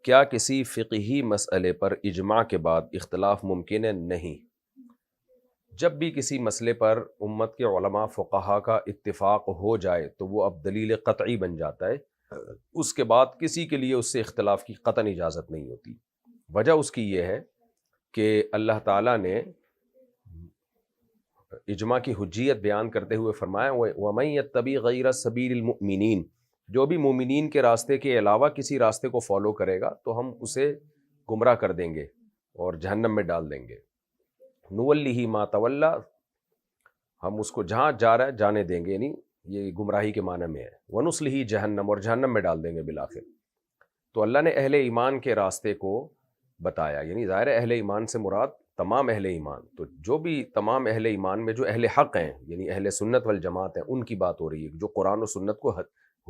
کیا کسی فقہی مسئلے پر اجماع کے بعد اختلاف ممکن ہے؟ نہیں۔ جب بھی کسی مسئلے پر امت کے علماء فقہا کا اتفاق ہو جائے تو وہ اب دلیل قطعی بن جاتا ہے، اس کے بعد کسی کے لیے اس سے اختلاف کی قطعاً اجازت نہیں ہوتی۔ وجہ اس کی یہ ہے کہ اللہ تعالیٰ نے اجماع کی حجیت بیان کرتے ہوئے فرمایا وَمَن يَتَّبِعْ غَيْرَ سَبِيلِ الْمُؤْمِنِينَ، جو بھی مومنین کے راستے کے علاوہ کسی راستے کو فالو کرے گا تو ہم اسے گمراہ کر دیں گے اور جہنم میں ڈال دیں گے۔ نُوَلِّهِ مَا تَوَلَّى، ہم اس کو جہاں جا رہا ہے جانے دیں گے، یعنی یہ گمراہی کے معنی میں ہے۔ وَنُصْلِهِ جہنم، اور جہنم میں ڈال دیں گے بالآخر۔ تو اللہ نے اہل ایمان کے راستے کو بتایا، یعنی ظاہر ہے اہل ایمان سے مراد تمام اہل ایمان، تو جو بھی تمام اہل ایمان میں جو اہل حق ہیں، یعنی اہل سنت والجماعت ہیں، ان کی بات ہو رہی ہے۔ جو قرآن و سنت کو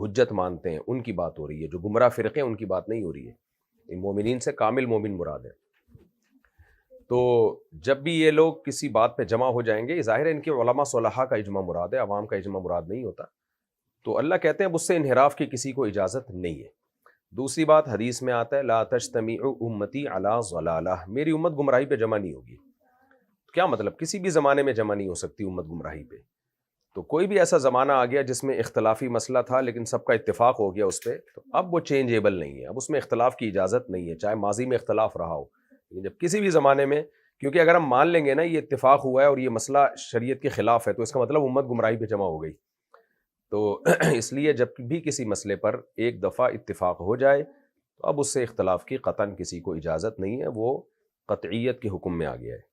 حجت مانتے ہیں ان کی بات ہو رہی ہے۔ جو گمراہ فرقے ہیں ان کی بات نہیں ہو رہی ہے۔ ان مومنین سے کامل مومن مراد ہے۔ تو جب بھی یہ لوگ کسی بات پہ جمع ہو جائیں گے، ظاہر ہے ان کے علماء صلحاء کا اجماع مراد ہے، عوام کا اجماع مراد نہیں ہوتا۔ تو اللہ کہتے ہیں اس سے انحراف کی کسی کو اجازت نہیں ہے۔ دوسری بات حدیث میں آتا ہے لا تجتمع امتی علی ضلالہ، میری امت گمراہی پہ جمع نہیں ہوگی۔ کیا مطلب؟ کسی بھی زمانے میں جمع نہیں ہو سکتی امت گمراہی پہ۔ تو کوئی بھی ایسا زمانہ آ گیا جس میں اختلافی مسئلہ تھا لیکن سب کا اتفاق ہو گیا اس پہ، تو اب وہ چینجیبل نہیں ہے، اب اس میں اختلاف کی اجازت نہیں ہے، چاہے ماضی میں اختلاف رہا ہو۔ لیکن جب کسی بھی زمانے میں، کیونکہ اگر ہم مان لیں گے نا یہ اتفاق ہوا ہے اور یہ مسئلہ شریعت کے خلاف ہے، تو اس کا مطلب امت گمراہی پہ جمع ہو گئی۔ تو اس لیے جب بھی کسی مسئلے پر ایک دفعہ اتفاق ہو جائے تو اب اس سے اختلاف کی قطعاً کسی کو اجازت نہیں ہے، وہ قطعیت کے حکم میں آ گیا ہے۔